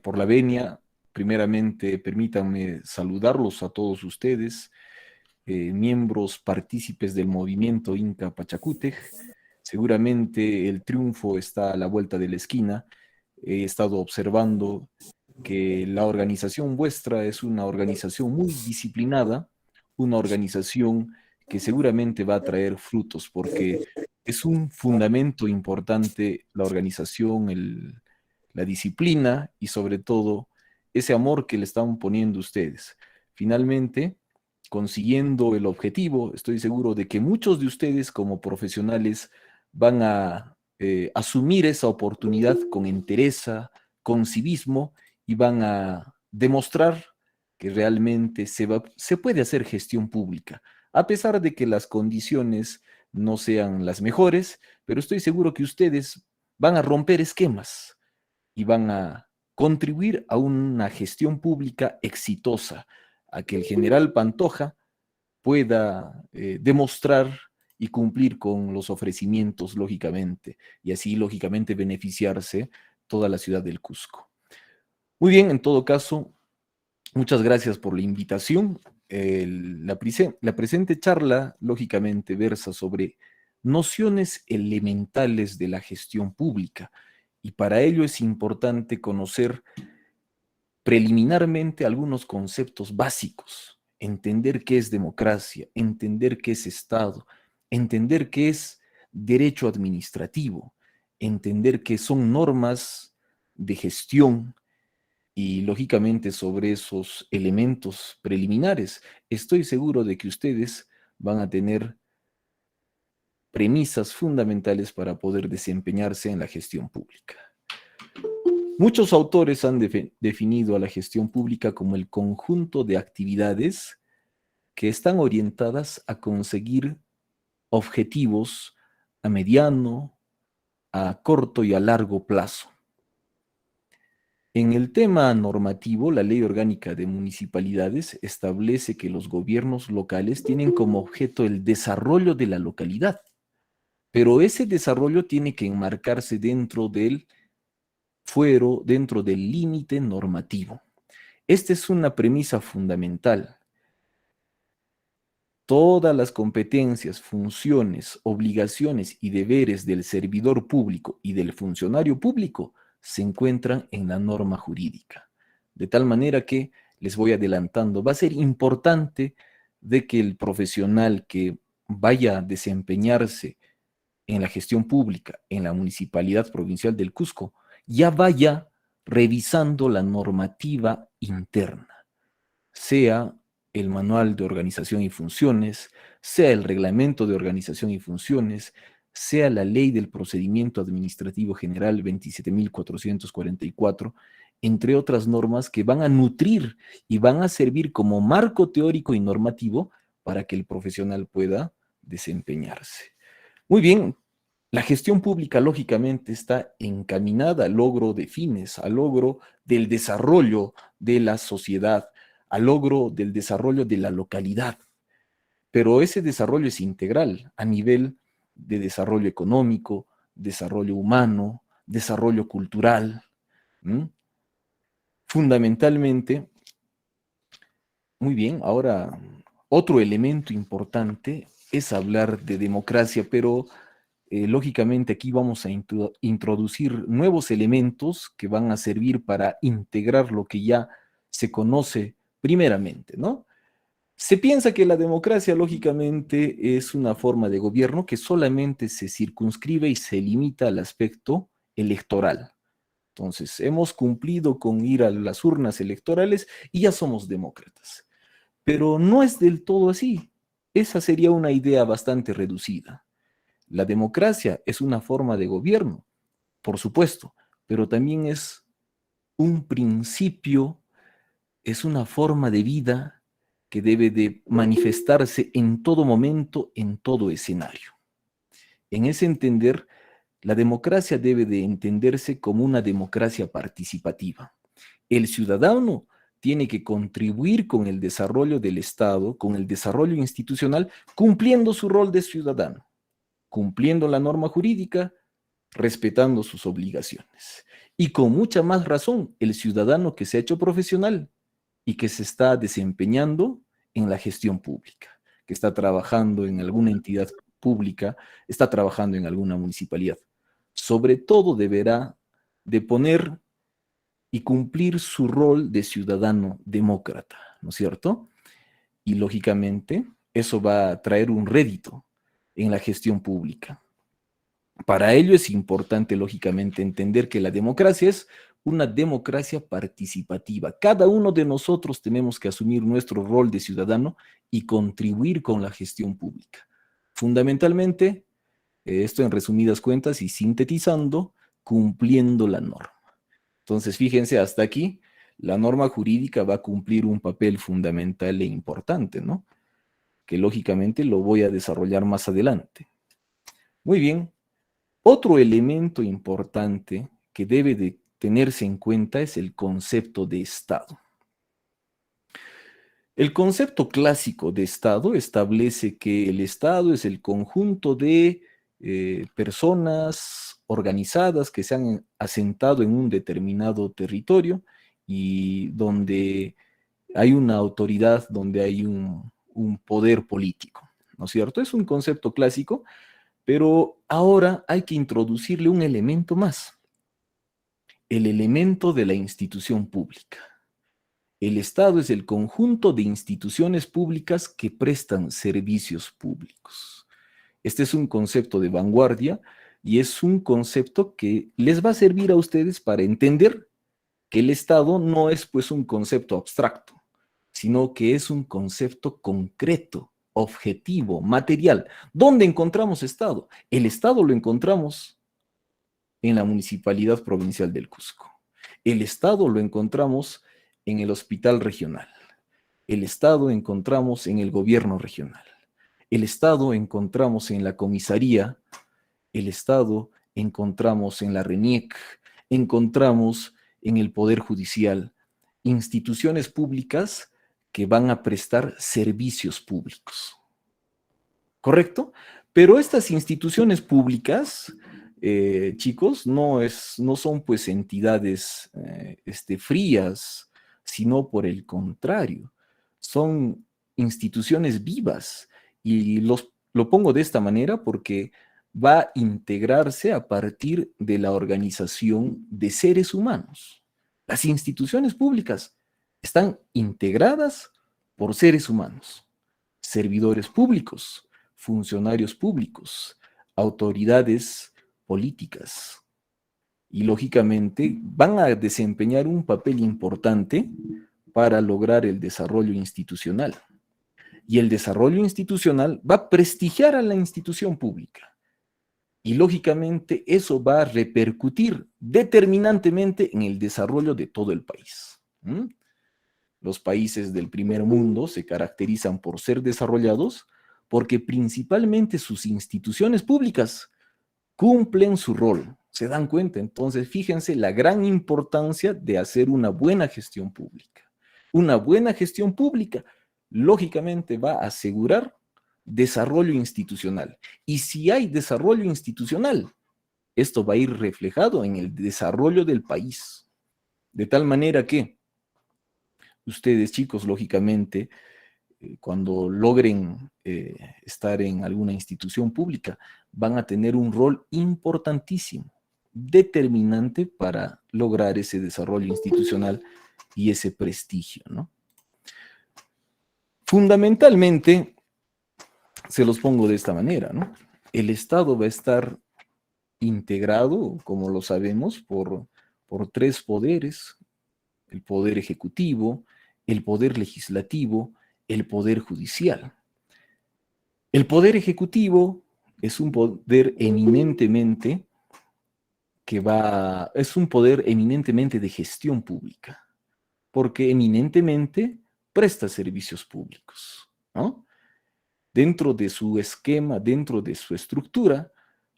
por la venia. Primeramente, permítanme saludarlos a todos ustedes, miembros partícipes del movimiento Inca Pachacútec. Seguramente el triunfo está a la vuelta de la esquina. He estado observando que la organización vuestra es una organización muy disciplinada, una organización que seguramente va a traer frutos, porque es un fundamento importante la organización, la disciplina y sobre todo ese amor que le están poniendo ustedes. Finalmente, consiguiendo el objetivo, estoy seguro de que muchos de ustedes como profesionales van a asumir esa oportunidad con entereza, con civismo y van a demostrar que realmente se puede hacer gestión pública, a pesar de que las condiciones no sean las mejores, pero estoy seguro que ustedes van a romper esquemas y van a contribuir a una gestión pública exitosa, a que el general Pantoja pueda demostrar y cumplir con los ofrecimientos, lógicamente, y así, lógicamente, beneficiarse toda la ciudad del Cusco. Muy bien, en todo caso, muchas gracias por la invitación. La presente charla, lógicamente, versa sobre nociones elementales de la gestión pública, y para ello es importante conocer preliminarmente algunos conceptos básicos, entender qué es democracia, entender qué es Estado, entender qué es derecho administrativo, entender qué son normas de gestión y lógicamente sobre esos elementos preliminares estoy seguro de que ustedes van a tener premisas fundamentales para poder desempeñarse en la gestión pública. Muchos autores han definido a la gestión pública como el conjunto de actividades que están orientadas a conseguir objetivos a mediano, a corto y a largo plazo. En el tema normativo, la Ley Orgánica de Municipalidades establece que los gobiernos locales tienen como objeto el desarrollo de la localidad, pero ese desarrollo tiene que enmarcarse dentro del fuero, dentro del límite normativo. Esta es una premisa fundamental. Todas las competencias, funciones, obligaciones y deberes del servidor público y del funcionario público se encuentran en la norma jurídica. De tal manera que, les voy adelantando, va a ser importante de que el profesional que vaya a desempeñarse en la gestión pública, en la Municipalidad Provincial del Cusco, ya vaya revisando la normativa interna, sea el manual de organización y funciones, sea el reglamento de organización y funciones, sea la ley del procedimiento administrativo general 27.444, entre otras normas que van a nutrir y van a servir como marco teórico y normativo para que el profesional pueda desempeñarse. Muy bien, la gestión pública lógicamente está encaminada al logro de fines, al logro del desarrollo de la sociedad, al logro del desarrollo de la localidad. Pero ese desarrollo es integral a nivel de desarrollo económico, desarrollo humano, desarrollo cultural. ¿M? Fundamentalmente, muy bien, ahora otro elemento importante es hablar de democracia, pero lógicamente aquí vamos a introducir nuevos elementos que van a servir para integrar lo que ya se conoce primeramente, ¿no? Se piensa que la democracia, lógicamente, es una forma de gobierno que solamente se circunscribe y se limita al aspecto electoral. Entonces, hemos cumplido con ir a las urnas electorales y ya somos demócratas. Pero no es del todo así. Esa sería una idea bastante reducida. La democracia es una forma de gobierno, por supuesto, pero también es un principio, es una forma de vida que debe de manifestarse en todo momento, en todo escenario. En ese entender, la democracia debe de entenderse como una democracia participativa. El ciudadano tiene que contribuir con el desarrollo del Estado, con el desarrollo institucional, cumpliendo su rol de ciudadano, cumpliendo la norma jurídica, respetando sus obligaciones. Y con mucha más razón, el ciudadano que se ha hecho profesional y que se está desempeñando en la gestión pública, que está trabajando en alguna entidad pública, está trabajando en alguna municipalidad. Sobre todo deberá de poner y cumplir su rol de ciudadano demócrata, ¿no es cierto? Y lógicamente eso va a traer un rédito en la gestión pública. Para ello es importante, lógicamente, entender que la democracia es una democracia participativa. Cada uno de nosotros tenemos que asumir nuestro rol de ciudadano y contribuir con la gestión pública. Fundamentalmente, esto en resumidas cuentas y sintetizando, cumpliendo la norma. Entonces, fíjense, hasta aquí, la norma jurídica va a cumplir un papel fundamental e importante, ¿no? Que lógicamente lo voy a desarrollar más adelante. Muy bien. Otro elemento importante que debe de tenerse en cuenta es el concepto de Estado. El concepto clásico de Estado establece que el Estado es el conjunto de personas organizadas que se han asentado en un determinado territorio y donde hay una autoridad, donde hay un poder político, ¿no es cierto? Es un concepto clásico, pero ahora hay que introducirle un elemento más, el elemento de la institución pública. El Estado es el conjunto de instituciones públicas que prestan servicios públicos. Este es un concepto de vanguardia y es un concepto que les va a servir a ustedes para entender que el Estado no es pues un concepto abstracto, sino que es un concepto concreto, objetivo, material. ¿Dónde encontramos Estado? El Estado lo encontramos en la Municipalidad Provincial del Cusco. El Estado lo encontramos en el Hospital Regional. El Estado encontramos en el Gobierno Regional. El Estado encontramos en la Comisaría. El Estado encontramos en la RENIEC. Encontramos en el Poder Judicial. Instituciones públicas que van a prestar servicios públicos. ¿Correcto? Pero estas instituciones públicas, chicos, no son pues entidades frías, sino por el contrario, son instituciones vivas. Y lo pongo de esta manera porque va a integrarse a partir de la organización de seres humanos. Las instituciones públicas están integradas por seres humanos, servidores públicos, funcionarios públicos, autoridades políticas. Y lógicamente van a desempeñar un papel importante para lograr el desarrollo institucional. Y el desarrollo institucional va a prestigiar a la institución pública. Y lógicamente eso va a repercutir determinantemente en el desarrollo de todo el país. Los países del primer mundo se caracterizan por ser desarrollados porque principalmente sus instituciones públicas cumplen su rol. ¿Se dan cuenta? Entonces, fíjense la gran importancia de hacer una buena gestión pública. Una buena gestión pública, lógicamente, va a asegurar desarrollo institucional. Y si hay desarrollo institucional, esto va a ir reflejado en el desarrollo del país. De tal manera que ustedes, chicos, lógicamente, cuando logren estar en alguna institución pública, van a tener un rol importantísimo, determinante para lograr ese desarrollo institucional y ese prestigio, ¿no? Fundamentalmente, se los pongo de esta manera, ¿no? El Estado va a estar integrado, como lo sabemos, por tres poderes: el poder ejecutivo, el poder legislativo, el poder judicial. El poder ejecutivo es un poder eminentemente es un poder eminentemente de gestión pública, porque eminentemente presta servicios públicos, ¿no? Dentro de su esquema, dentro de su estructura,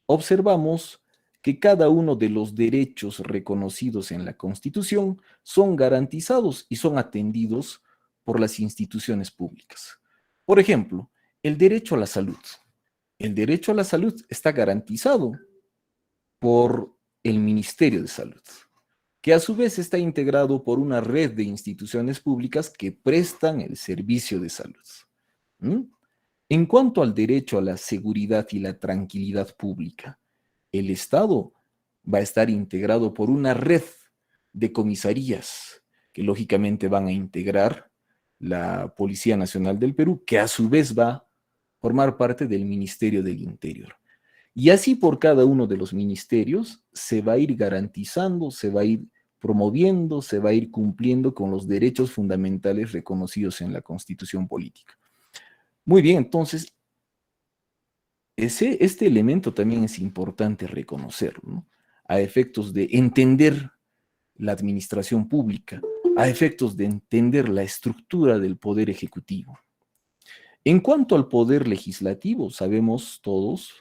observamos que cada uno de los derechos reconocidos en la Constitución son garantizados y son atendidos por las instituciones públicas. Por ejemplo, el derecho a la salud. El derecho a la salud está garantizado por el Ministerio de Salud, que a su vez está integrado por una red de instituciones públicas que prestan el servicio de salud. ¿Mm? En cuanto al derecho a la seguridad y la tranquilidad pública, el Estado va a estar integrado por una red de comisarías que lógicamente van a integrar la Policía Nacional del Perú, que a su vez va a formar parte del Ministerio del Interior. Y así por cada uno de los ministerios se va a ir garantizando, se va a ir promoviendo, se va a ir cumpliendo con los derechos fundamentales reconocidos en la Constitución política. Muy bien, entonces, este elemento también es importante reconocerlo, ¿no? A efectos de entender la administración pública, a efectos de entender la estructura del poder ejecutivo. En cuanto al poder legislativo, sabemos todos,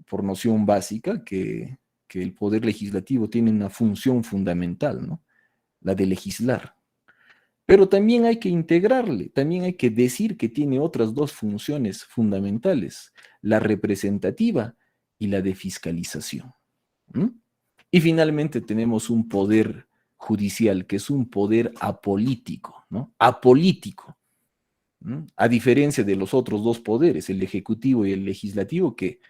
por noción básica, que el poder legislativo tiene una función fundamental, ¿no? La de legislar. Pero también hay que integrarle, también hay que decir que tiene otras dos funciones fundamentales, la representativa y la de fiscalización. ¿Mm? Y finalmente tenemos un poder judicial, que es un poder apolítico, ¿no? Apolítico. ¿Mm? A diferencia de los otros dos poderes, el ejecutivo y el legislativo, que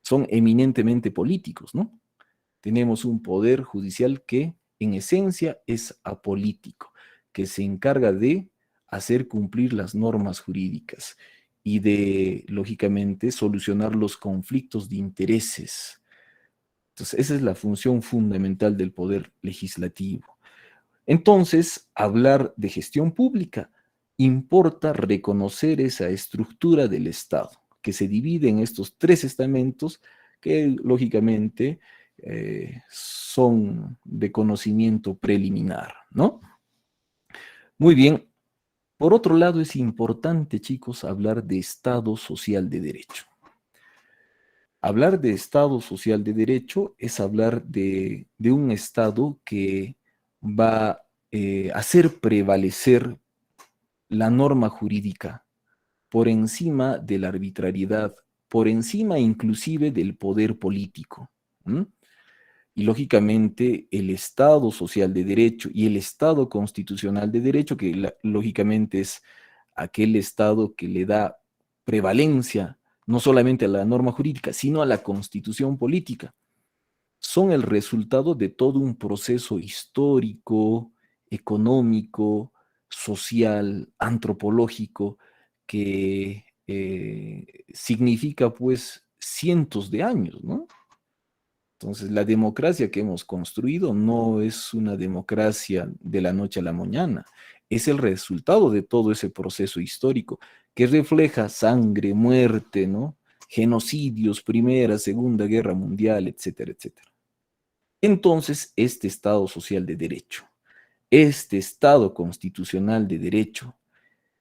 son eminentemente políticos, ¿no? Tenemos un poder judicial que en esencia es apolítico, que se encarga de hacer cumplir las normas jurídicas y de, lógicamente, solucionar los conflictos de intereses. Entonces, esa es la función fundamental del poder legislativo. Entonces, hablar de gestión pública importa reconocer esa estructura del Estado, que se divide en estos tres estamentos que, lógicamente, son de conocimiento preliminar, ¿no? Muy bien. Por otro lado, es importante, chicos, hablar de Estado social de derecho. Hablar de Estado social de derecho es hablar de un Estado que va a hacer prevalecer la norma jurídica por encima de la arbitrariedad, por encima inclusive del poder político. ¿M? Y lógicamente el Estado social de derecho y el Estado constitucional de derecho, que lógicamente es aquel Estado que le da prevalencia no solamente a la norma jurídica, sino a la constitución política, son el resultado de todo un proceso histórico, económico, social, antropológico, que significa pues cientos de años, ¿no? Entonces, la democracia que hemos construido no es una democracia de la noche a la mañana, es el resultado de todo ese proceso histórico que refleja sangre, muerte, ¿no? Genocidios, Primera, Segunda Guerra Mundial, etcétera, etcétera. Entonces, este Estado social de derecho, este Estado constitucional de derecho,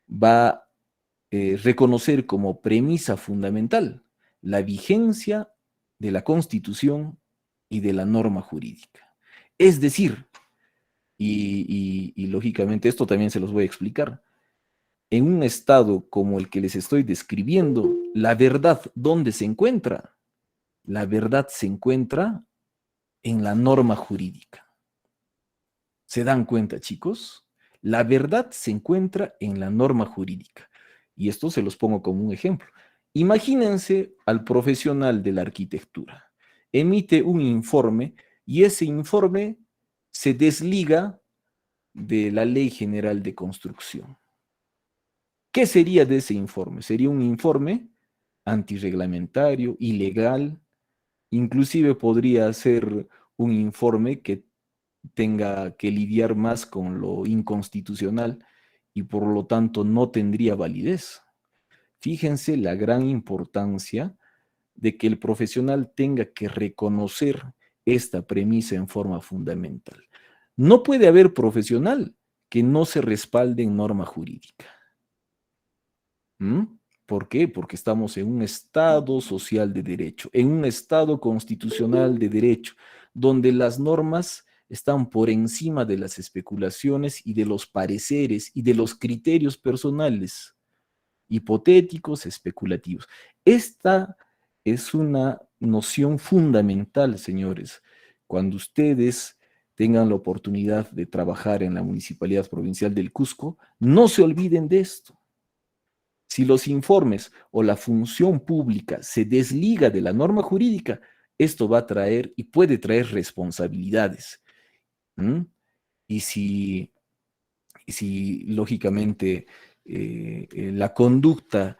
va a reconocer como premisa fundamental la vigencia de la Constitución y de la norma jurídica. Es decir, y lógicamente esto también se los voy a explicar, en un estado como el que les estoy describiendo, la verdad, ¿dónde se encuentra? La verdad se encuentra en la norma jurídica. ¿Se dan cuenta, chicos? La verdad se encuentra en la norma jurídica. Y esto se los pongo como un ejemplo. Imagínense al profesional de la arquitectura. Emite un informe y ese informe se desliga de la Ley General de Construcción. ¿Qué sería de ese informe? Sería un informe antirreglamentario, ilegal, inclusive podría ser un informe que tenga que lidiar más con lo inconstitucional y por lo tanto no tendría validez. Fíjense la gran importancia de que el profesional tenga que reconocer esta premisa en forma fundamental. No puede haber profesional que no se respalde en norma jurídica. ¿Mm? ¿Por qué? Porque estamos en un Estado social de derecho, en un Estado constitucional de derecho, donde las normas están por encima de las especulaciones y de los pareceres y de los criterios personales, hipotéticos, especulativos. Esta es una noción fundamental, señores. Cuando ustedes tengan la oportunidad de trabajar en la Municipalidad Provincial del Cusco, no se olviden de esto. Si los informes o la función pública se desliga de la norma jurídica, esto va a traer y puede traer responsabilidades. ¿Mm? Y si lógicamente la conducta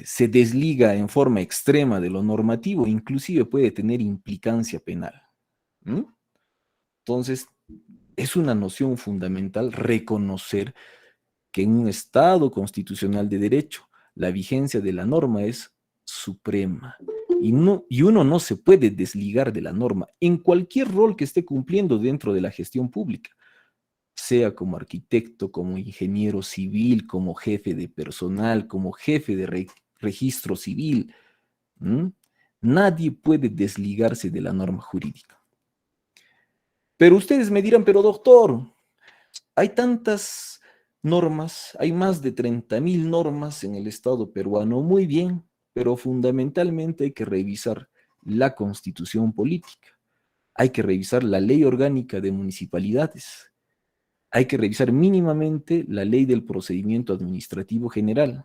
se desliga en forma extrema de lo normativo, inclusive puede tener implicancia penal. ¿Mm? Entonces, es una noción fundamental reconocer que en un Estado constitucional de derecho, la vigencia de la norma es suprema. Y uno no se puede desligar de la norma en cualquier rol que esté cumpliendo dentro de la gestión pública, sea como arquitecto, como ingeniero civil, como jefe de personal, como jefe de registro civil. ¿Mm? Nadie puede desligarse de la norma jurídica. Pero ustedes me dirán, pero doctor, hay tantas normas, hay más de 30.000 normas en el Estado peruano, muy bien, pero fundamentalmente hay que revisar la constitución política, hay que revisar la ley orgánica de municipalidades, hay que revisar mínimamente la ley del procedimiento administrativo general.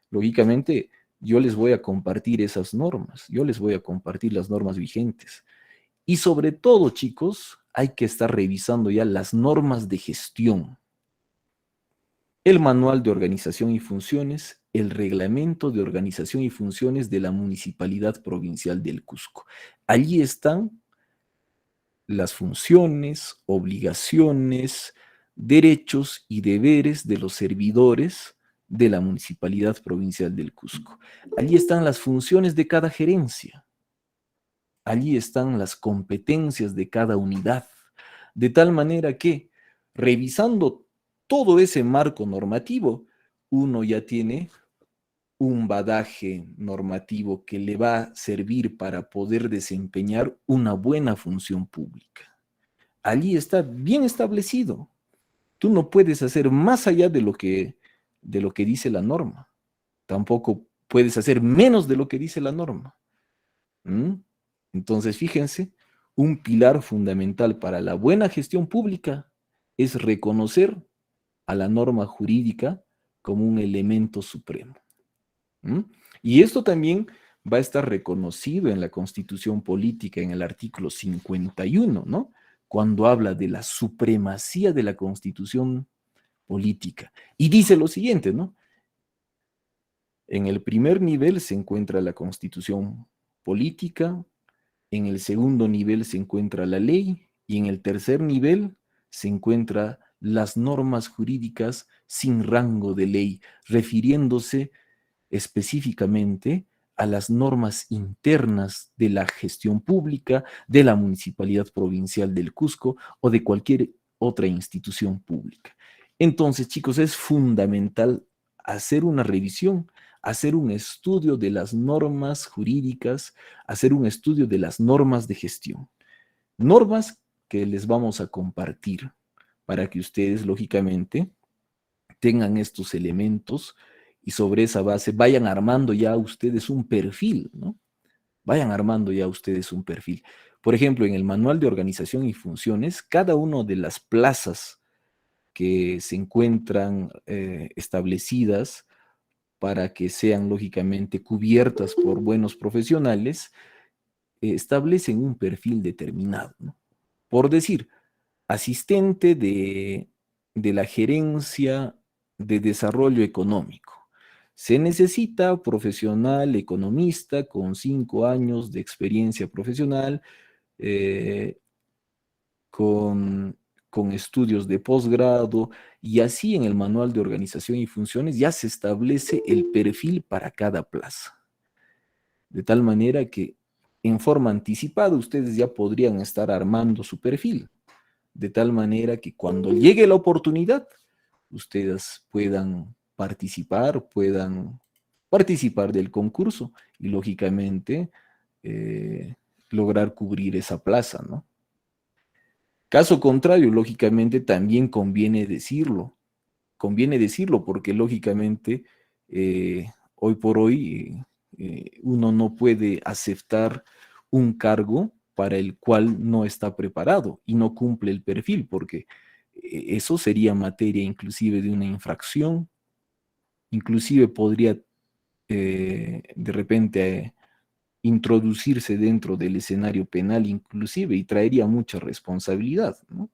Lógicamente, yo les voy a compartir esas normas, yo les voy a compartir las normas vigentes. Y sobre todo, chicos, hay que estar revisando ya las normas de gestión, el manual de organización y funciones, el reglamento de organización y funciones de la Municipalidad Provincial del Cusco. Allí están las funciones, obligaciones, derechos y deberes de los servidores de la Municipalidad Provincial del Cusco. Allí están las funciones de cada gerencia. Allí están las competencias de cada unidad. De tal manera que, revisando todo ese marco normativo, uno ya tiene un badaje normativo que le va a servir para poder desempeñar una buena función pública. Allí está bien establecido. Tú no puedes hacer más allá de lo que dice la norma. Tampoco puedes hacer menos de lo que dice la norma. ¿Mm? Entonces, fíjense, un pilar fundamental para la buena gestión pública es reconocer a la norma jurídica como un elemento supremo. ¿Mm? Y esto también va a estar reconocido en la Constitución Política, en el artículo 51, ¿no? Cuando habla de la supremacía de la Constitución Política. Y dice lo siguiente, ¿no? En el primer nivel se encuentra la Constitución Política, en el segundo nivel se encuentra la ley y en el tercer nivel se encuentra las normas jurídicas sin rango de ley, refiriéndose específicamente a las normas internas de la gestión pública, de la Municipalidad Provincial del Cusco o de cualquier otra institución pública. Entonces, chicos, es fundamental hacer una revisión, hacer un estudio de las normas jurídicas, hacer un estudio de las normas de gestión. Normas que les vamos a compartir para que ustedes, lógicamente, tengan estos elementos y sobre esa base vayan armando ya ustedes un perfil, ¿no? Vayan armando ya ustedes un perfil. Por ejemplo, en el manual de organización y funciones, cada una de las plazas que se encuentran establecidas para que sean lógicamente cubiertas por buenos profesionales, establecen un perfil determinado, ¿no? Por decir, asistente de la gerencia de desarrollo económico. Se necesita profesional economista con 5 años de experiencia profesional, eh, con, con estudios de posgrado, y así en el manual de organización y funciones ya se establece el perfil para cada plaza. De tal manera que en forma anticipada ustedes ya podrían estar armando su perfil, de tal manera que cuando llegue la oportunidad, ustedes puedan participar del concurso y lógicamente eh, lograr cubrir esa plaza, ¿no? Caso contrario, lógicamente también conviene decirlo porque lógicamente hoy por hoy uno no puede aceptar un cargo para el cual no está preparado y no cumple el perfil, porque eso sería materia inclusive de una infracción, inclusive podría de repente introducirse dentro del escenario penal inclusive y traería mucha responsabilidad, ¿no?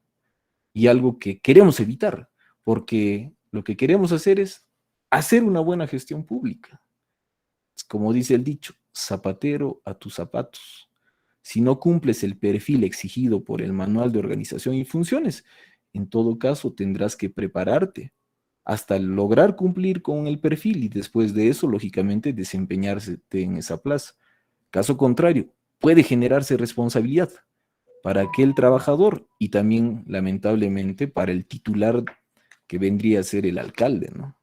Y algo que queremos evitar, porque lo que queremos hacer es hacer una buena gestión pública. Como dice el dicho, zapatero a tus zapatos. Si no cumples el perfil exigido por el manual de organización y funciones, en todo caso tendrás que prepararte hasta lograr cumplir con el perfil y después de eso, lógicamente, desempeñarse en esa plaza. Caso contrario, puede generarse responsabilidad para aquel trabajador y también, lamentablemente, para el titular que vendría a ser el alcalde, ¿no?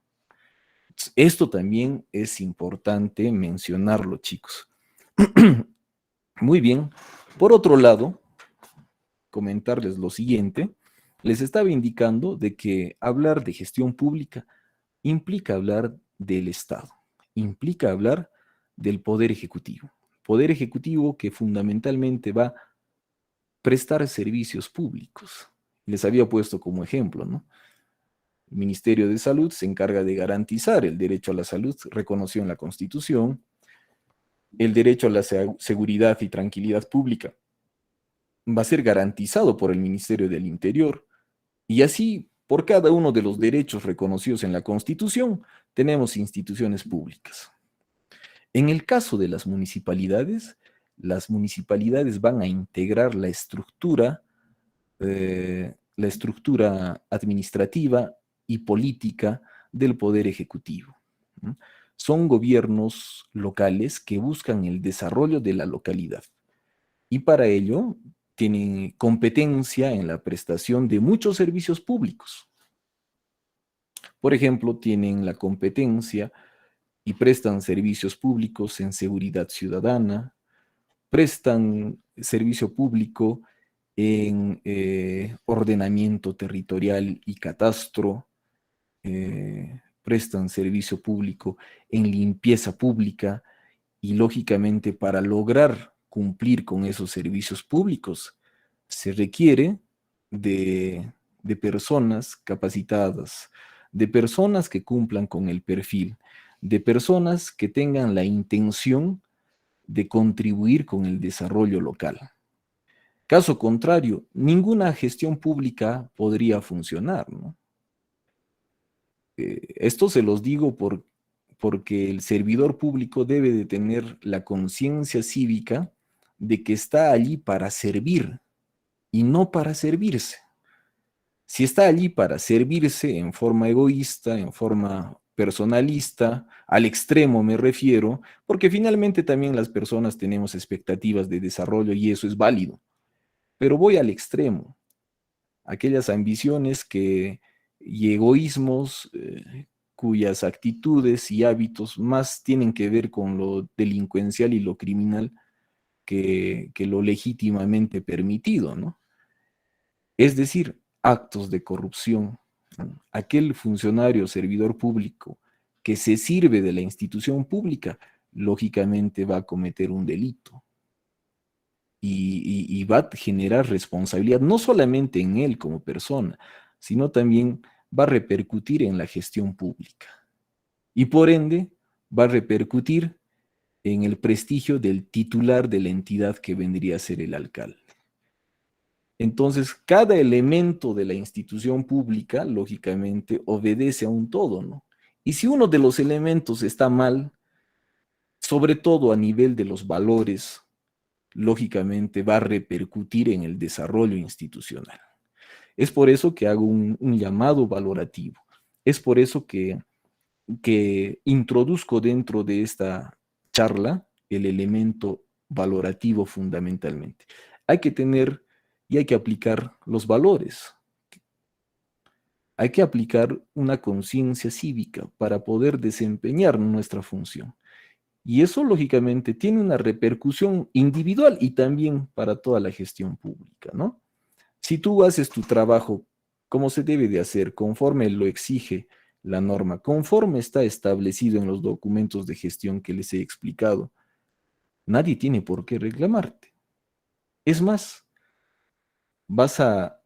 Esto también es importante mencionarlo, chicos. Muy bien. Por otro lado, comentarles lo siguiente. Les estaba indicando de que hablar de gestión pública implica hablar del Estado, implica hablar del Poder Ejecutivo. Poder Ejecutivo que fundamentalmente va a prestar servicios públicos. Les había puesto como ejemplo, ¿no? El Ministerio de Salud se encarga de garantizar el derecho a la salud reconocido en la Constitución, el derecho a la seguridad y tranquilidad pública va a ser garantizado por el Ministerio del Interior, y así, por cada uno de los derechos reconocidos en la Constitución, tenemos instituciones públicas. En el caso de las municipalidades van a integrar la estructura administrativa y política del Poder Ejecutivo. ¿No? Son gobiernos locales que buscan el desarrollo de la localidad y para ello tienen competencia en la prestación de muchos servicios públicos. Por ejemplo, tienen la competencia y prestan servicios públicos en seguridad ciudadana, prestan servicio público en ordenamiento territorial y catastro, prestan servicio público en limpieza pública y lógicamente para lograr cumplir con esos servicios públicos se requiere de personas capacitadas, de personas que cumplan con el perfil, de personas que tengan la intención de contribuir con el desarrollo local. Caso contrario, ninguna gestión pública podría funcionar, ¿no? Esto se los digo porque el servidor público debe de tener la conciencia cívica de que está allí para servir y no para servirse. Si está allí para servirse en forma egoísta, en forma personalista, al extremo me refiero, porque finalmente también las personas tenemos expectativas de desarrollo y eso es válido, pero voy al extremo, aquellas ambiciones y egoísmos cuyas actitudes y hábitos más tienen que ver con lo delincuencial y lo criminal que lo legítimamente permitido, ¿no? Es decir, actos de corrupción. Aquel funcionario o servidor público que se sirve de la institución pública, lógicamente va a cometer un delito y va a generar responsabilidad no solamente en él como persona, sino también va a repercutir en la gestión pública y por ende va a repercutir en el prestigio del titular de la entidad que vendría a ser el alcalde. Entonces, cada elemento de la institución pública, lógicamente, obedece a un todo, ¿no? Y si uno de los elementos está mal, sobre todo a nivel de los valores, lógicamente va a repercutir en el desarrollo institucional. Es por eso que hago un llamado valorativo. Es por eso que introduzco dentro de esta charla el elemento valorativo fundamentalmente. Hay que tener y hay que aplicar los valores. Hay que aplicar una conciencia cívica para poder desempeñar nuestra función. Y eso, lógicamente, tiene una repercusión individual y también para toda la gestión pública, ¿no? Si tú haces tu trabajo como se debe de hacer, conforme lo exige la norma conforme está establecido en los documentos de gestión que les he explicado, nadie tiene por qué reclamarte. Es más, vas a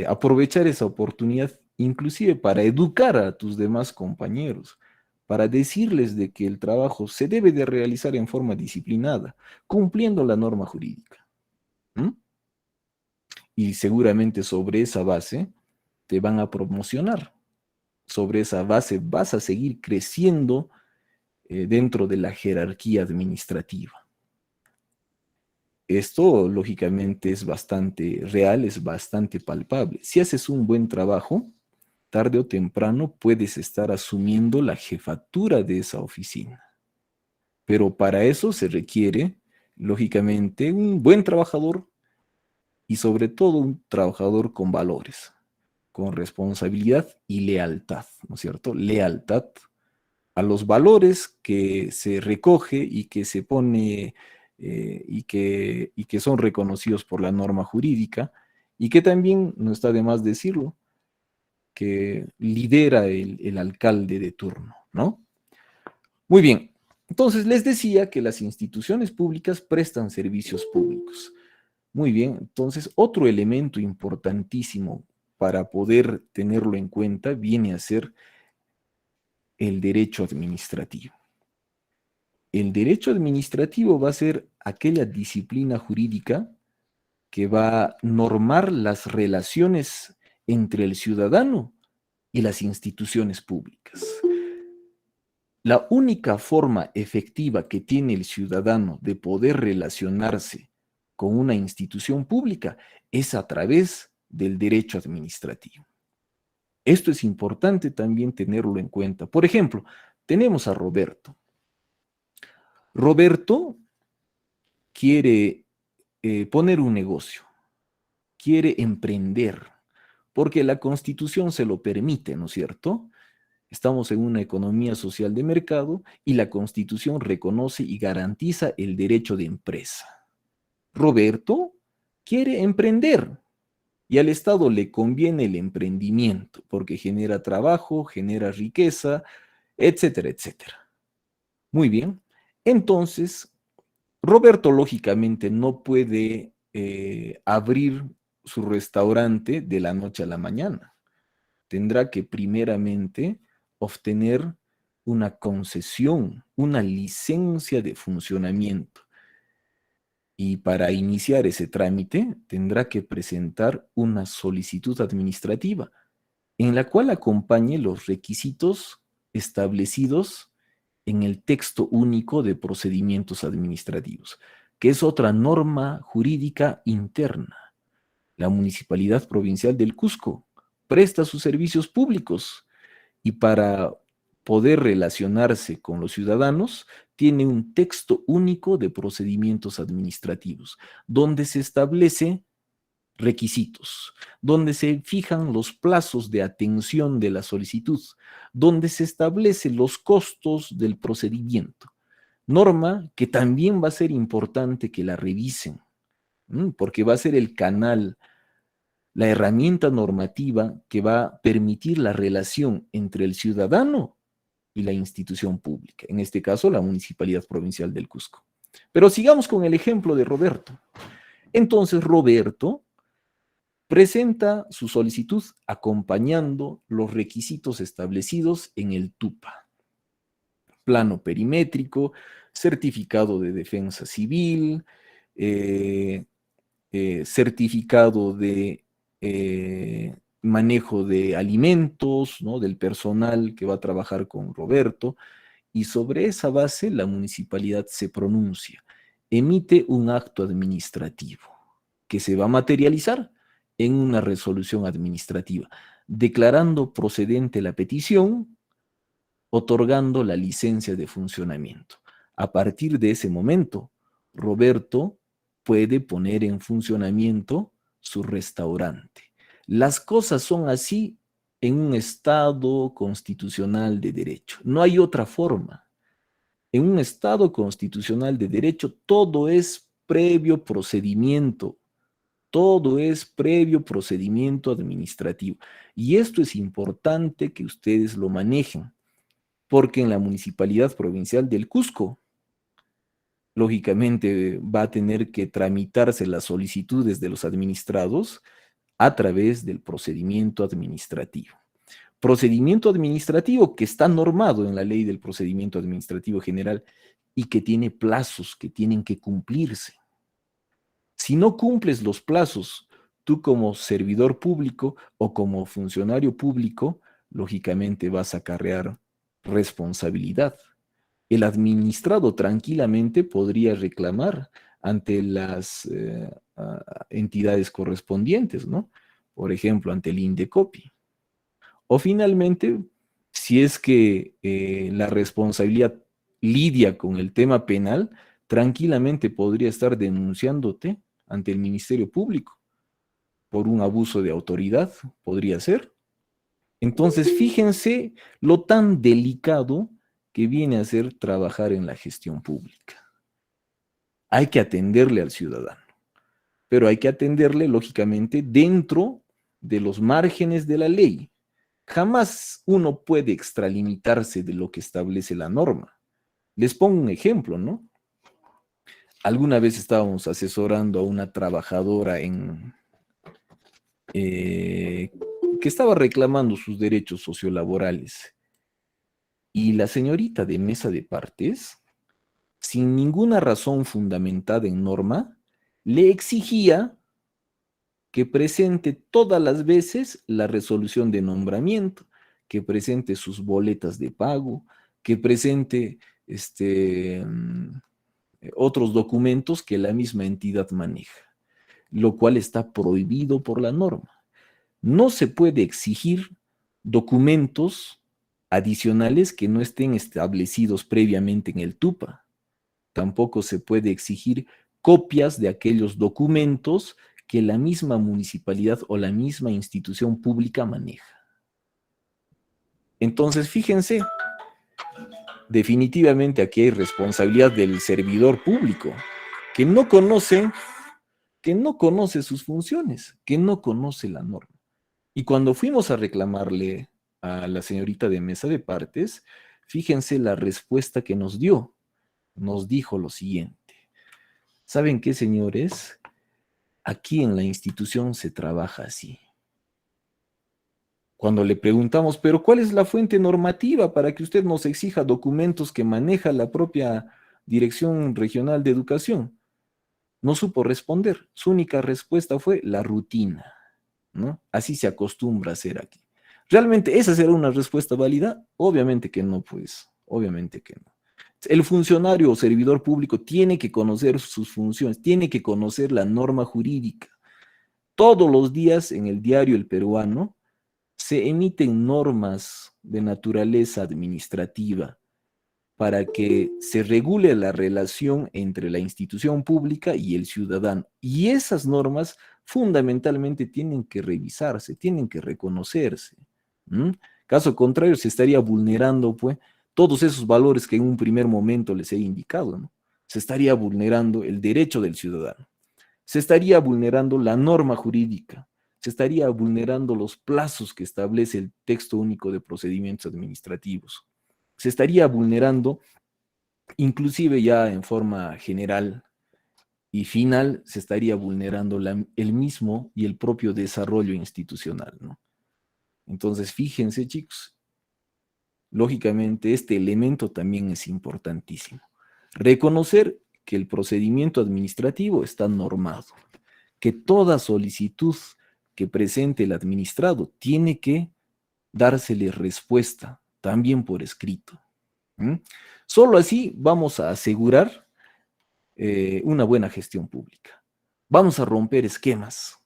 aprovechar esa oportunidad inclusive para educar a tus demás compañeros, para decirles de que el trabajo se debe de realizar en forma disciplinada, cumpliendo la norma jurídica. ¿Mm? Y seguramente sobre esa base te van a promocionar. Sobre esa base vas a seguir creciendo dentro de la jerarquía administrativa. Esto, lógicamente, es bastante real, es bastante palpable. Si haces un buen trabajo, tarde o temprano puedes estar asumiendo la jefatura de esa oficina. Pero para eso se requiere, lógicamente, un buen trabajador y sobre todo un trabajador con valores, con responsabilidad y lealtad, ¿no es cierto? Lealtad a los valores que se recoge y que se pone y que son reconocidos por la norma jurídica y que también, no está de más decirlo, que lidera el alcalde de turno, ¿no? Muy bien, entonces les decía que las instituciones públicas prestan servicios públicos. Muy bien, entonces otro elemento importantísimo para poder tenerlo en cuenta viene a ser el derecho administrativo. El derecho administrativo va a ser aquella disciplina jurídica que va a normar las relaciones entre el ciudadano y las instituciones públicas. La única forma efectiva que tiene el ciudadano de poder relacionarse con una institución pública es a través del derecho administrativo. Esto es importante también tenerlo en cuenta. Por ejemplo, tenemos a Roberto. Roberto quiere poner un negocio, quiere emprender, porque la Constitución se lo permite, ¿no es cierto? Estamos en una economía social de mercado y la Constitución reconoce y garantiza el derecho de empresa. Roberto quiere emprender y al Estado le conviene el emprendimiento porque genera trabajo, genera riqueza, etcétera, etcétera. Muy bien. Entonces, Roberto lógicamente no puede abrir su restaurante de la noche a la mañana. Tendrá que primeramente obtener una concesión, una licencia de funcionamiento. Y para iniciar ese trámite tendrá que presentar una solicitud administrativa en la cual acompañe los requisitos establecidos en el texto único de procedimientos administrativos, que es otra norma jurídica interna. La Municipalidad Provincial del Cusco presta sus servicios públicos y para poder relacionarse con los ciudadanos tiene un texto único de procedimientos administrativos, donde se establece requisitos, donde se fijan los plazos de atención de la solicitud, donde se establecen los costos del procedimiento. Norma que también va a ser importante que la revisen, porque va a ser el canal, la herramienta normativa que va a permitir la relación entre el ciudadano y la institución pública, en este caso la Municipalidad Provincial del Cusco. Pero sigamos con el ejemplo de Roberto. Entonces Roberto presenta su solicitud acompañando los requisitos establecidos en el TUPA. Plano perimétrico, certificado de defensa civil, certificado de manejo de alimentos, ¿no?, del personal que va a trabajar con Roberto, y sobre esa base la municipalidad se pronuncia, emite un acto administrativo que se va a materializar en una resolución administrativa, declarando procedente la petición, otorgando la licencia de funcionamiento. A partir de ese momento, Roberto puede poner en funcionamiento su restaurante. Las cosas son así en un Estado constitucional de derecho. No hay otra forma. En un Estado constitucional de derecho todo es previo procedimiento. Todo es previo procedimiento administrativo. Y esto es importante que ustedes lo manejen, porque en la Municipalidad Provincial del Cusco, lógicamente va a tener que tramitarse las solicitudes de los administrados a través del procedimiento administrativo. Procedimiento administrativo que está normado en la ley del procedimiento administrativo general y que tiene plazos que tienen que cumplirse. Si no cumples los plazos, tú como servidor público o como funcionario público, lógicamente vas a acarrear responsabilidad. El administrado tranquilamente podría reclamar ante las entidades correspondientes, ¿no? Por ejemplo, ante el INDECOPI. O finalmente, si es que la responsabilidad lidia con el tema penal, tranquilamente podría estar denunciándote ante el Ministerio Público por un abuso de autoridad, podría ser. Entonces, fíjense lo tan delicado que viene a ser trabajar en la gestión pública. Hay que atenderle al ciudadano, pero hay que atenderle, lógicamente, dentro de los márgenes de la ley. Jamás uno puede extralimitarse de lo que establece la norma. Les pongo un ejemplo, ¿no? Alguna vez estábamos asesorando a una trabajadora que estaba reclamando sus derechos sociolaborales. Y la señorita de mesa de partes, sin ninguna razón fundamentada en norma, le exigía que presente todas las veces la resolución de nombramiento, que presente sus boletas de pago, que presente otros documentos que la misma entidad maneja, lo cual está prohibido por la norma. No se puede exigir documentos adicionales que no estén establecidos previamente en el TUPA. Tampoco se puede exigir copias de aquellos documentos que la misma municipalidad o la misma institución pública maneja. Entonces, fíjense, definitivamente aquí hay responsabilidad del servidor público, que no conoce sus funciones, que no conoce la norma. Y cuando fuimos a reclamarle a la señorita de mesa de partes, fíjense la respuesta que nos dio. Nos dijo lo siguiente: ¿saben qué, señores? Aquí en la institución se trabaja así. Cuando le preguntamos, ¿pero cuál es la fuente normativa para que usted nos exija documentos que maneja la propia Dirección Regional de Educación? No supo responder. Su única respuesta fue la rutina, ¿no? Así se acostumbra a hacer aquí. ¿Realmente esa será una respuesta válida? Obviamente que no, pues. Obviamente que no. El funcionario o servidor público tiene que conocer sus funciones, tiene que conocer la norma jurídica. Todos los días en el diario El Peruano se emiten normas de naturaleza administrativa para que se regule la relación entre la institución pública y el ciudadano. Y esas normas fundamentalmente tienen que revisarse, tienen que reconocerse. Caso contrario, se estaría vulnerando, pues, todos esos valores que en un primer momento les he indicado, ¿no? Se estaría vulnerando el derecho del ciudadano. Se estaría vulnerando la norma jurídica. Se estaría vulnerando los plazos que establece el texto único de procedimientos administrativos. Se estaría vulnerando, inclusive ya en forma general y final, se estaría vulnerando el mismo y el propio desarrollo institucional, ¿no? Entonces, fíjense, chicos, lógicamente este elemento también es importantísimo. Reconocer que el procedimiento administrativo está normado, que toda solicitud que presente el administrado tiene que dársele respuesta, también por escrito. Solo así vamos a asegurar una buena gestión pública. Vamos a romper esquemas.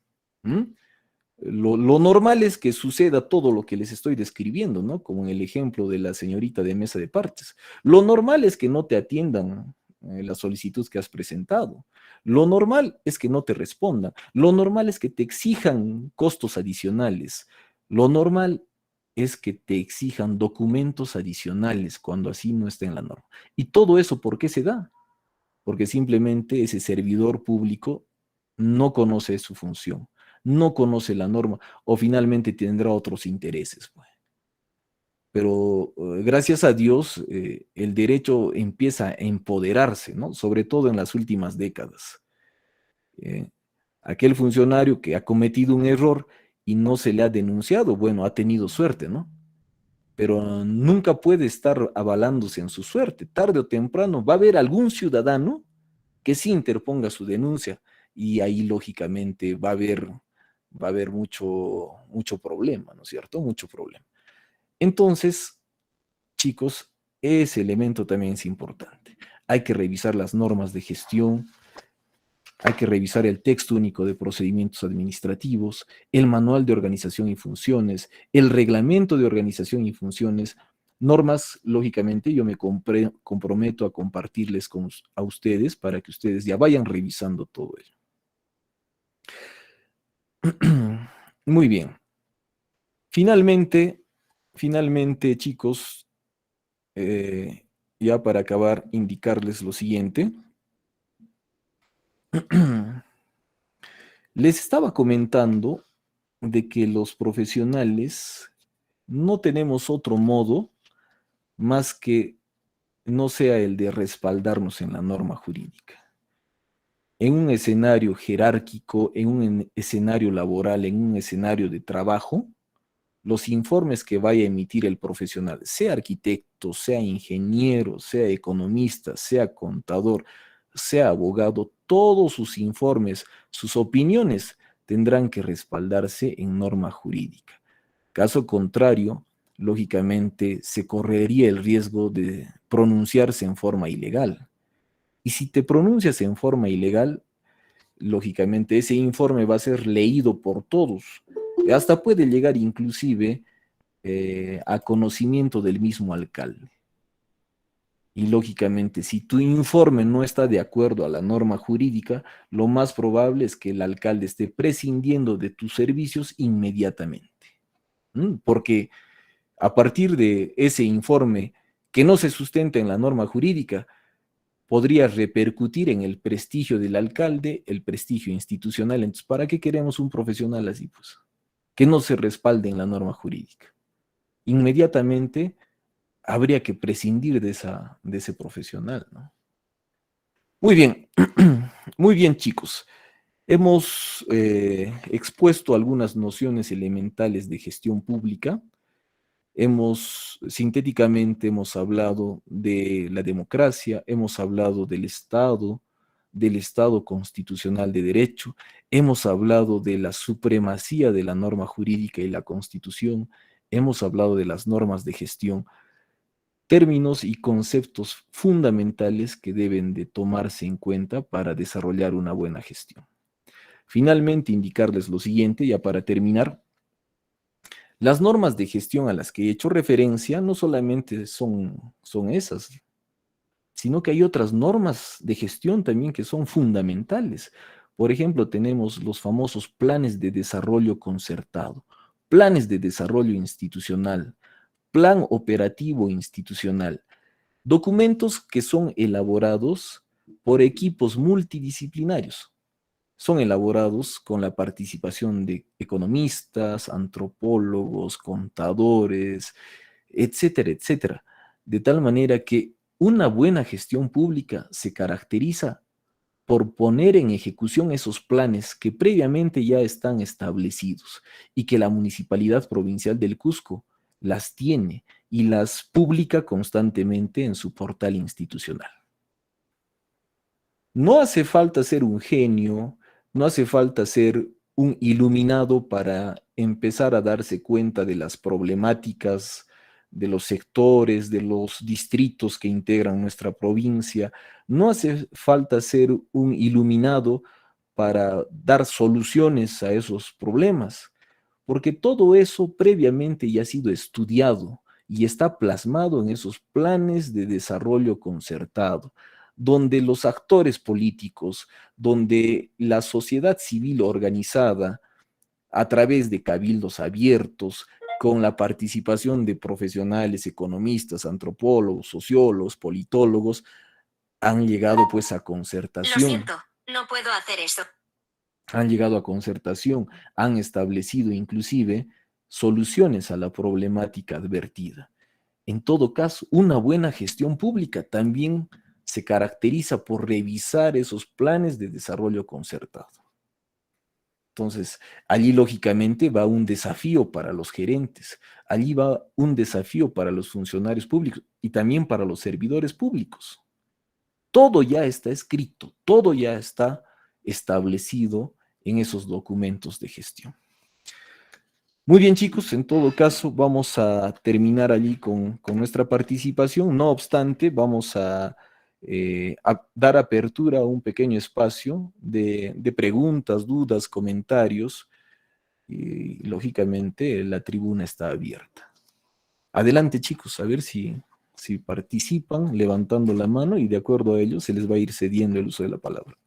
Lo normal es que suceda todo lo que les estoy describiendo, ¿no? Como en el ejemplo de la señorita de mesa de partes. Lo normal es que no te atiendan la solicitud que has presentado. Lo normal es que no te respondan. Lo normal es que te exijan costos adicionales. Lo normal es que te exijan documentos adicionales cuando así no está en la norma. ¿Y todo eso por qué se da? Porque simplemente ese servidor público no conoce su función, no conoce la norma o finalmente tendrá otros intereses, pues. Pero gracias a Dios, el derecho empieza a empoderarse, ¿no? Sobre todo en las últimas décadas. Eh, Aquel funcionario que ha cometido un error y no se le ha denunciado, bueno, ha tenido suerte, ¿no? Pero nunca puede estar avalándose en su suerte. Tarde o temprano va a haber algún ciudadano que sí interponga su denuncia y ahí lógicamente va a haber mucho problema, ¿no es cierto? Mucho problema. Entonces, chicos, ese elemento también es importante. Hay que revisar las normas de gestión, hay que revisar el texto único de procedimientos administrativos, el manual de organización y funciones, el reglamento de organización y funciones, normas, lógicamente, yo me comprometo a compartirles a ustedes para que ustedes ya vayan revisando todo ello. Muy bien. Finalmente, chicos, ya para acabar, indicarles lo siguiente. Les estaba comentando de que los profesionales no tenemos otro modo más que no sea el de respaldarnos en la norma jurídica. En un escenario jerárquico, en un escenario laboral, en un escenario de trabajo, los informes que vaya a emitir el profesional, sea arquitecto, sea ingeniero, sea economista, sea contador, sea abogado, todos sus informes, sus opiniones tendrán que respaldarse en norma jurídica. Caso contrario, lógicamente se correría el riesgo de pronunciarse en forma ilegal. Y si te pronuncias en forma ilegal, lógicamente ese informe va a ser leído por todos. Hasta puede llegar inclusive a conocimiento del mismo alcalde. Y lógicamente, si tu informe no está de acuerdo a la norma jurídica, lo más probable es que el alcalde esté prescindiendo de tus servicios inmediatamente. Porque a partir de ese informe que no se sustenta en la norma jurídica, podría repercutir en el prestigio del alcalde, el prestigio institucional. Entonces, ¿para qué queremos un profesional así? Pues, que no se respalde en la norma jurídica. Inmediatamente habría que prescindir de ese profesional, ¿no? Muy bien, muy bien, chicos. Hemos expuesto algunas nociones elementales de gestión pública. Sintéticamente hemos hablado de la democracia, hemos hablado del Estado constitucional de derecho, hemos hablado de la supremacía de la norma jurídica y la Constitución, hemos hablado de las normas de gestión, términos y conceptos fundamentales que deben de tomarse en cuenta para desarrollar una buena gestión. Finalmente, indicarles lo siguiente, ya para terminar. Las normas de gestión a las que he hecho referencia no solamente son esas, sino que hay otras normas de gestión también que son fundamentales. Por ejemplo, tenemos los famosos planes de desarrollo concertado, planes de desarrollo institucional, plan operativo institucional, documentos que son elaborados por equipos multidisciplinarios. Son elaborados con la participación de economistas, antropólogos, contadores, etcétera, etcétera. De tal manera que una buena gestión pública se caracteriza por poner en ejecución esos planes que previamente ya están establecidos y que la Municipalidad Provincial del Cusco las tiene y las publica constantemente en su portal institucional. No hace falta ser un genio, no hace falta ser un iluminado para empezar a darse cuenta de las problemáticas de los sectores, de los distritos que integran nuestra provincia. No hace falta ser un iluminado para dar soluciones a esos problemas, porque todo eso previamente ya ha sido estudiado y está plasmado en esos planes de desarrollo concertado, donde los actores políticos, donde la sociedad civil organizada, a través de cabildos abiertos, con la participación de profesionales, economistas, antropólogos, sociólogos, politólogos, han llegado pues a Lo concertación. siento, no puedo hacer eso. han llegado a concertación, han establecido inclusive soluciones a la problemática advertida. En todo caso, una buena gestión pública también se caracteriza por revisar esos planes de desarrollo concertado. Entonces, allí lógicamente va un desafío para los gerentes, allí va un desafío para los funcionarios públicos y también para los servidores públicos. Todo ya está escrito, todo ya está establecido en esos documentos de gestión. Muy bien, chicos, en todo caso vamos a terminar allí con nuestra participación. No obstante, vamos a dar apertura a un pequeño espacio de preguntas, dudas, comentarios y lógicamente la tribuna está abierta. Adelante, chicos, a ver si participan levantando la mano y de acuerdo a ello se les va a ir cediendo el uso de la palabra.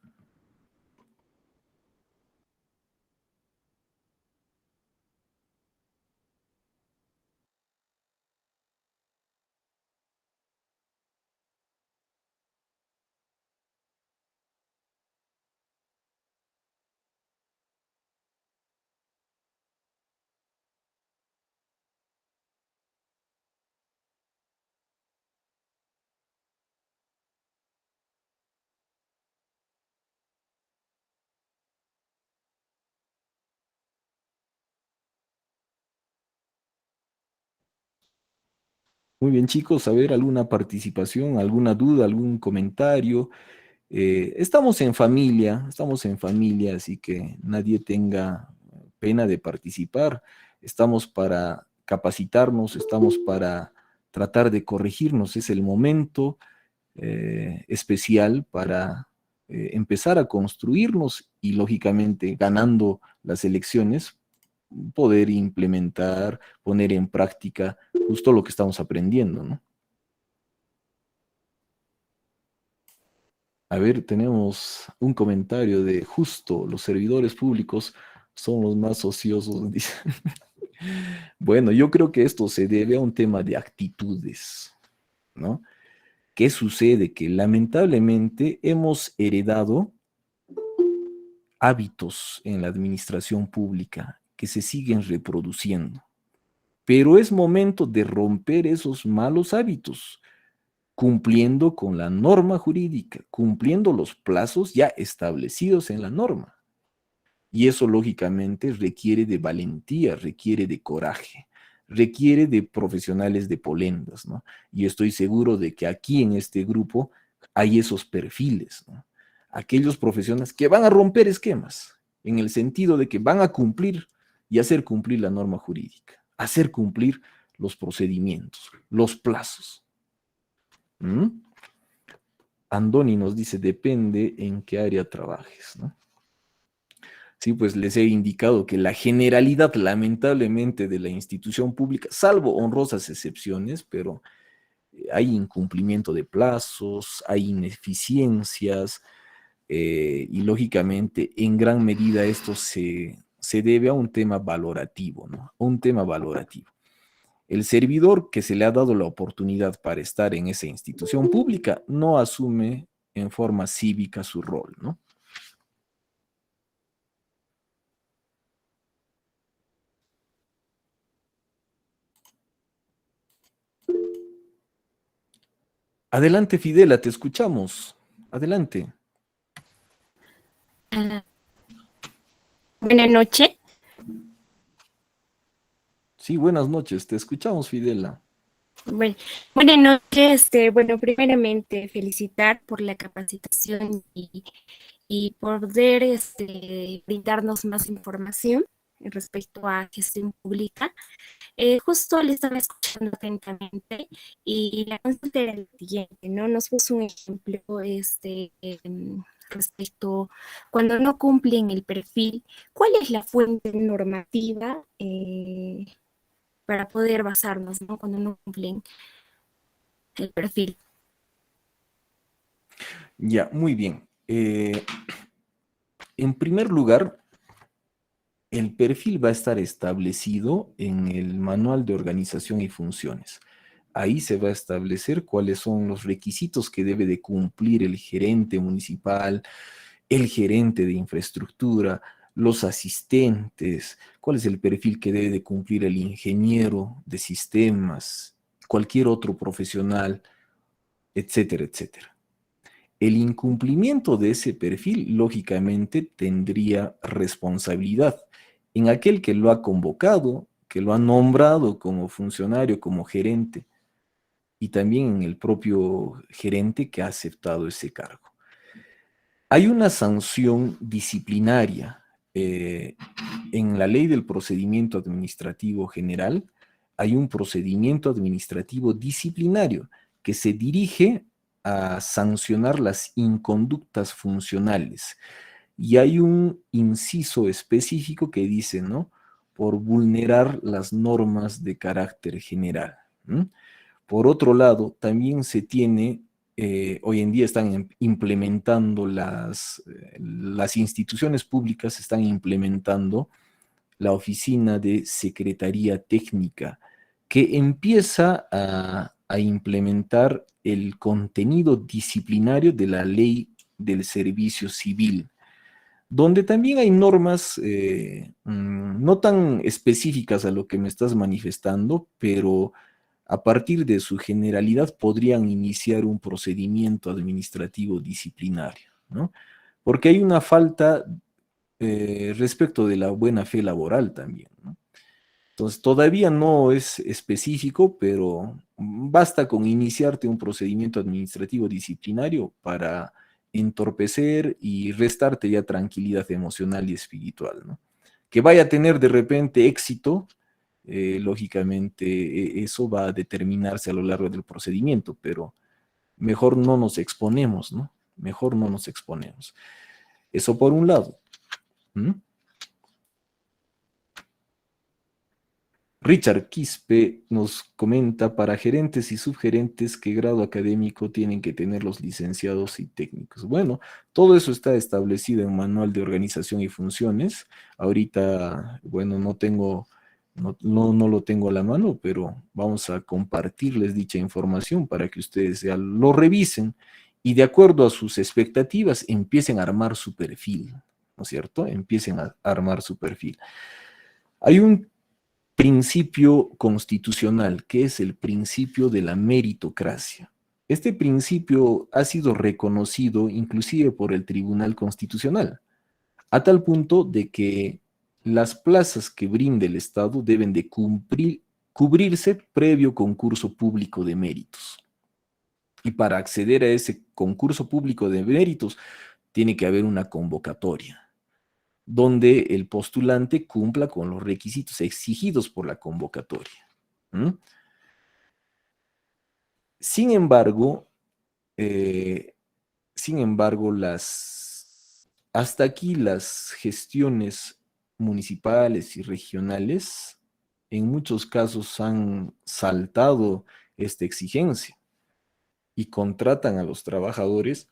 Muy bien, chicos, a ver, alguna participación, alguna duda, algún comentario. Estamos en familia, así que nadie tenga pena de participar. Estamos para capacitarnos, estamos para tratar de corregirnos. Es el momento especial para empezar a construirnos y, lógicamente, ganando las elecciones, poder implementar, poner en práctica justo lo que estamos aprendiendo, ¿no? A ver, tenemos un comentario de justo, los servidores públicos son los más ociosos, dice. Bueno, yo creo que esto se debe a un tema de actitudes, ¿no? ¿Qué sucede? Que lamentablemente hemos heredado hábitos en la administración pública que se siguen reproduciendo, pero es momento de romper esos malos hábitos cumpliendo con la norma jurídica, cumpliendo los plazos ya establecidos en la norma. Y eso lógicamente requiere de valentía, requiere de coraje, requiere de profesionales de polendas, ¿no? Y estoy seguro de que aquí en este grupo hay esos perfiles, ¿no? Aquellos profesionales que van a romper esquemas, en el sentido de que van a cumplir y hacer cumplir la norma jurídica, hacer cumplir los procedimientos, los plazos. ¿Mm? Andoni nos dice, depende en qué área trabajes, ¿no? Sí, pues les he indicado que la generalidad, lamentablemente, de la institución pública, salvo honrosas excepciones, pero hay incumplimiento de plazos, hay ineficiencias, y lógicamente, en gran medida esto se debe a un tema valorativo, ¿no? A un tema valorativo. El servidor que se le ha dado la oportunidad para estar en esa institución pública no asume en forma cívica su rol, ¿no? Adelante, Fidela, te escuchamos. Adelante. Ah, buenas noches. Sí, buenas noches, te escuchamos, Fidela. Bueno, buenas noches. Bueno, primeramente felicitar por la capacitación y poder brindarnos más información respecto a gestión pública. Justo le estaba escuchando atentamente y la consulta era la siguiente, ¿no? Nos puso un ejemplo respecto cuando no cumplen el perfil, ¿cuál es la fuente normativa para poder basarnos, ¿no? Cuando no cumplen el perfil? Ya, muy bien. En primer lugar, el perfil va a estar establecido en el Manual de Organización y Funciones. Ahí se va a establecer cuáles son los requisitos que debe de cumplir el gerente municipal, el gerente de infraestructura, los asistentes, cuál es el perfil que debe de cumplir el ingeniero de sistemas, cualquier otro profesional, etcétera, etcétera. El incumplimiento de ese perfil, lógicamente, tendría responsabilidad en aquel que lo ha convocado, que lo ha nombrado como funcionario, como gerente, y también en el propio gerente que ha aceptado ese cargo. Hay una sanción disciplinaria en la ley del procedimiento administrativo general. Hay un procedimiento administrativo disciplinario que se dirige a sancionar las inconductas funcionales. Y hay un inciso específico que dice, ¿no? Por vulnerar las normas de carácter general. ¿Mm? Por otro lado, también se tiene, hoy en día están implementando las instituciones públicas, están implementando la oficina de Secretaría Técnica, que empieza a implementar el contenido disciplinario de la ley del servicio civil, donde también hay normas no tan específicas a lo que me estás manifestando, pero a partir de su generalidad podrían iniciar un procedimiento administrativo disciplinario, ¿no? Porque hay una falta respecto de la buena fe laboral también, ¿no? Entonces, todavía no es específico, pero basta con iniciarte un procedimiento administrativo disciplinario para entorpecer y restarte ya tranquilidad emocional y espiritual, ¿no? Que vaya a tener de repente éxito, lógicamente eso va a determinarse a lo largo del procedimiento, pero mejor no nos exponemos, ¿no? Mejor no nos exponemos. Eso por un lado. ¿Mm? Richard Quispe nos comenta, para gerentes y subgerentes, ¿qué grado académico tienen que tener los licenciados y técnicos? Bueno, todo eso está establecido en Manual de Organización y Funciones. Ahorita, bueno, no lo tengo a la mano, pero vamos a compartirles dicha información para que ustedes ya lo revisen y de acuerdo a sus expectativas empiecen a armar su perfil, ¿no es cierto? Empiecen a armar su perfil. Hay un principio constitucional, que es el principio de la meritocracia. Este principio ha sido reconocido inclusive por el Tribunal Constitucional, a tal punto de que las plazas que brinde el Estado deben de cubrirse previo concurso público de méritos. Y para acceder a ese concurso público de méritos, tiene que haber una convocatoria donde el postulante cumpla con los requisitos exigidos por la convocatoria. ¿Mm? Sin embargo, eh, hasta aquí las gestiones municipales y regionales en muchos casos han saltado esta exigencia y contratan a los trabajadores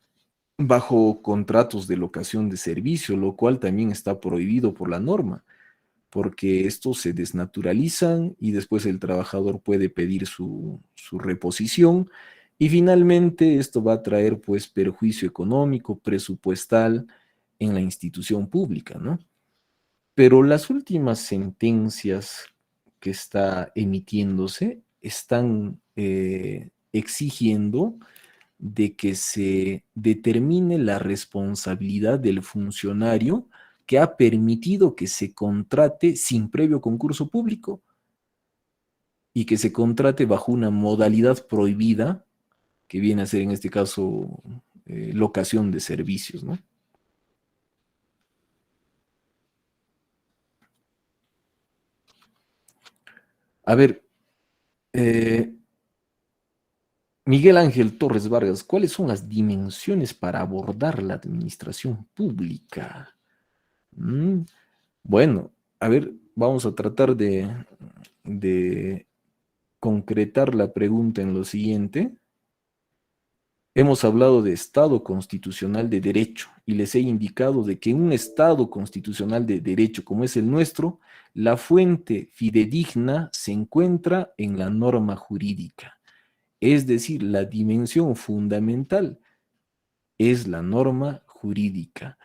bajo contratos de locación de servicio, lo cual también está prohibido por la norma, porque estos se desnaturalizan y después el trabajador puede pedir su reposición y finalmente esto va a traer pues perjuicio económico, presupuestal en la institución pública, ¿no? Pero las últimas sentencias que está emitiéndose están exigiendo de que se determine la responsabilidad del funcionario que ha permitido que se contrate sin previo concurso público y que se contrate bajo una modalidad prohibida, que viene a ser en este caso locación de servicios, ¿no? A ver, eh, Miguel Ángel Torres Vargas, ¿cuáles son las dimensiones para abordar la administración pública? Mm, Bueno, a ver, vamos a tratar de concretar la pregunta en lo siguiente. Hemos hablado de Estado constitucional de derecho y les he indicado de que en un Estado constitucional de derecho como es el nuestro, la fuente fidedigna se encuentra en la norma jurídica. Es decir, la dimensión fundamental es la norma jurídica.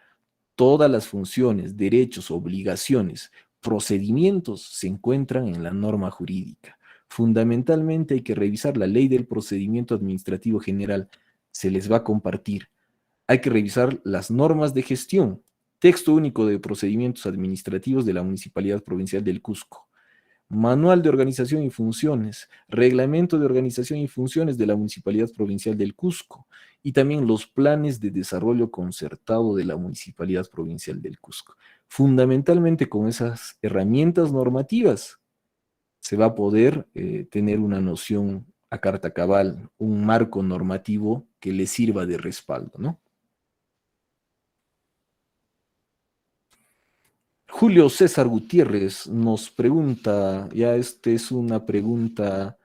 Todas las funciones, derechos, obligaciones, procedimientos se encuentran en la norma jurídica. Fundamentalmente hay que revisar la ley del procedimiento administrativo general. Se les va a compartir. Hay que revisar las normas de gestión. Texto único de procedimientos administrativos de la Municipalidad Provincial del Cusco. Manual de organización y funciones, reglamento de organización y funciones de la Municipalidad Provincial del Cusco y también los planes de desarrollo concertado de la Municipalidad Provincial del Cusco. Fundamentalmente con esas herramientas normativas se va a poder tener una noción a carta cabal, un marco normativo que le sirva de respaldo, ¿no? Julio César Gutiérrez nos pregunta, ya esta es una pregunta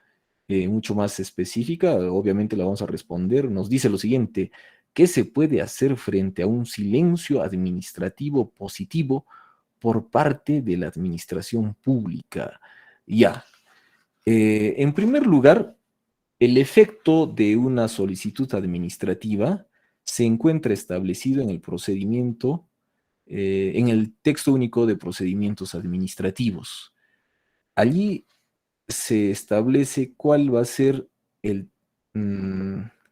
mucho más específica, obviamente la vamos a responder, nos dice lo siguiente: ¿qué se puede hacer frente a un silencio administrativo positivo por parte de la administración pública? Ya, en primer lugar, el efecto de una solicitud administrativa se encuentra establecido en el procedimiento, en el texto único de procedimientos administrativos. Allí se establece cuál va a ser el,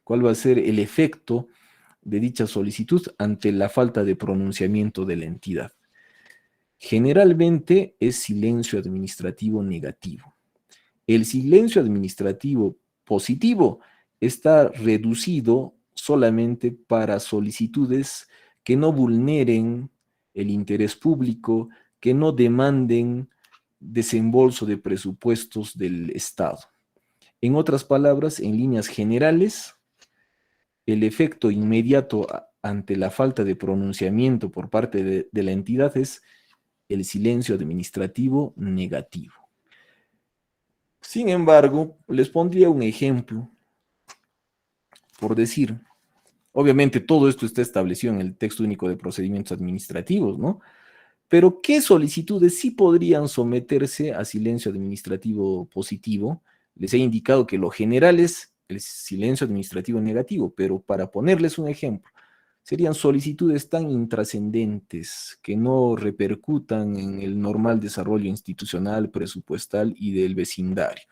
cuál va a ser el efecto de dicha solicitud ante la falta de pronunciamiento de la entidad. Generalmente es silencio administrativo negativo. El silencio administrativo positivo está reducido solamente para solicitudes que no vulneren el interés público, que no demanden desembolso de presupuestos del Estado. En otras palabras, en líneas generales, el efecto inmediato ante la falta de pronunciamiento por parte de la entidad es el silencio administrativo negativo. Sin embargo, les pondría un ejemplo, por decir, obviamente todo esto está establecido en el texto único de procedimientos administrativos, ¿no? Pero ¿qué solicitudes sí podrían someterse a silencio administrativo positivo? Les he indicado que lo general es el silencio administrativo negativo, pero para ponerles un ejemplo, serían solicitudes tan intrascendentes que no repercutan en el normal desarrollo institucional, presupuestal y del vecindario.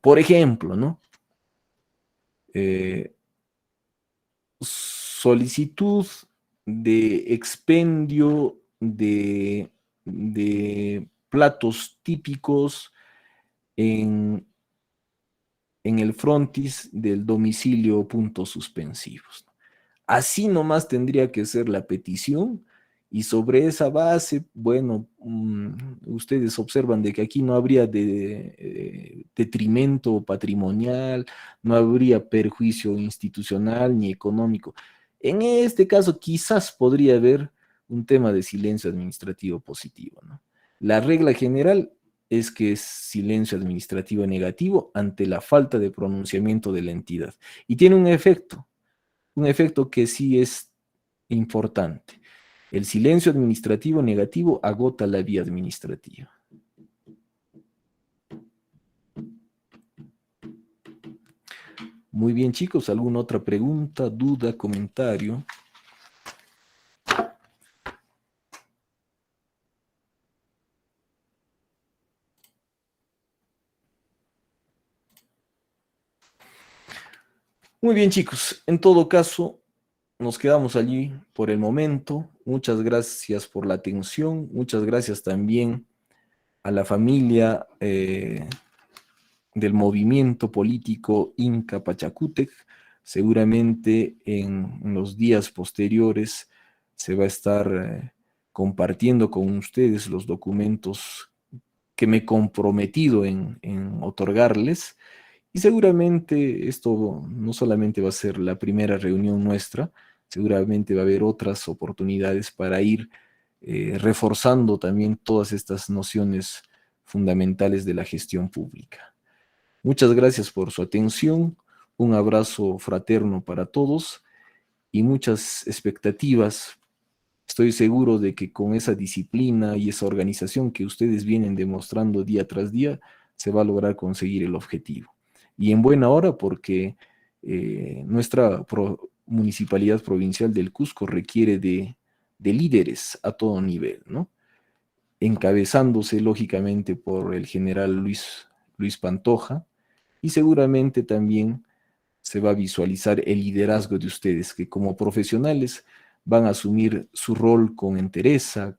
Por ejemplo, ¿no? Solicitud de expendio de platos típicos en el frontis del domicilio puntos suspensivos. Así nomás tendría que ser la petición, y sobre esa base, bueno, ustedes observan de que aquí no habría detrimento patrimonial, no habría perjuicio institucional ni económico. En este caso quizás podría haber un tema de silencio administrativo positivo, ¿no? La regla general es que es silencio administrativo negativo ante la falta de pronunciamiento de la entidad. Y tiene un efecto que sí es importante. El silencio administrativo negativo agota la vía administrativa. Muy bien, chicos, ¿alguna otra pregunta, duda, comentario? Muy bien, chicos, en todo caso, nos quedamos allí por el momento. Muchas gracias por la atención. Muchas gracias también a la familia del movimiento político Inca Pachacútec. Seguramente en los días posteriores se va a estar compartiendo con ustedes los documentos que me he comprometido en otorgarles. Y seguramente esto no solamente va a ser la primera reunión nuestra, seguramente va a haber otras oportunidades para ir reforzando también todas estas nociones fundamentales de la gestión pública. Muchas gracias por su atención, un abrazo fraterno para todos y muchas expectativas. Estoy seguro de que con esa disciplina y esa organización que ustedes vienen demostrando día tras día, se va a lograr conseguir el objetivo. Y en buena hora, porque nuestra Municipalidad Provincial del Cusco requiere de líderes a todo nivel, ¿no? Encabezándose lógicamente por el general Luis Pantoja, y seguramente también se va a visualizar el liderazgo de ustedes, que como profesionales van a asumir su rol con entereza, con